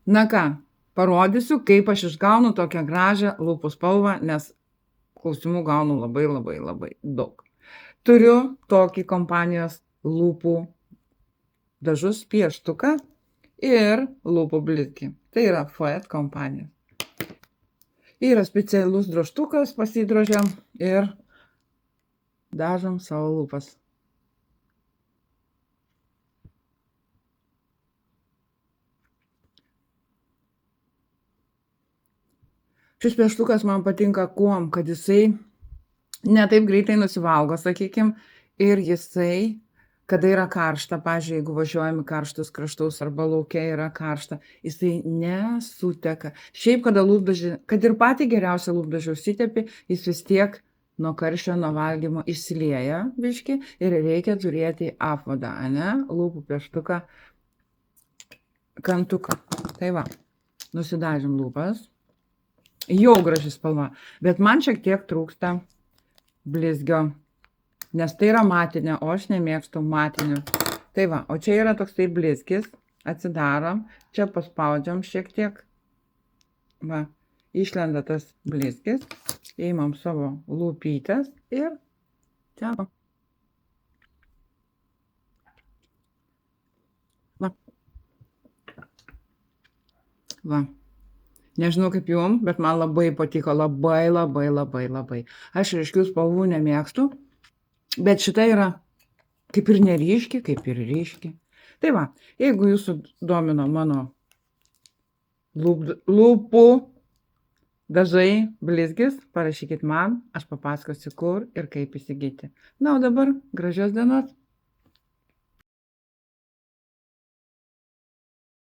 Na ką, parodysiu, kaip aš išgaunu tokią gražią lūpų spalvą, nes klausimų gaunu labai daug. Turiu tokį kompanijos lūpų dažus pieštuką ir lūpų blizgį. Tai yra Fuet kompanija. Yra specialus drožtukas, pasidrožiam ir dažom savo lūpas. Šis pieštukas man patinka kuom, kad jisai ne taip greitai nusivalgo, sakykim, ir jisai, kada yra karšta, pavyzdžiui, jeigu važiuojam į karštus kraštus arba lauke yra karšta, jisai nesuteka. Šiaip, kada lūpdažį, kad ir patį geriausią lūpdažį užsitepi, jis vis tiek nuo karščio, nuo valgymo išsilieja biškį ir reikia turėti apvadą, ane, lūpų pieštuką, kantuką. Tai va, nusidažym lūpas. Jau graži spalva, bet man šiek tiek trūksta blizgio, nes tai yra matinė, o aš nemėgstu matinių. Tai va, o čia yra toksai blizgis, atsidarom, čia paspaudžiam šiek tiek, va, išlenda tas blizgis, įimam savo lūpytes ir čia. Va. Va. Nežinau kaip jum, bet man labai patiko, labai. Aš ryškių spalvų nemėgstu, bet šita yra kaip ir neryški, kaip ir ryški. Tai va, jeigu jūsų domino mano lūpų dažai blizgis, parašykit man, aš papasakosiu kur ir kaip įsigyti. Na, o dabar gražios dienos.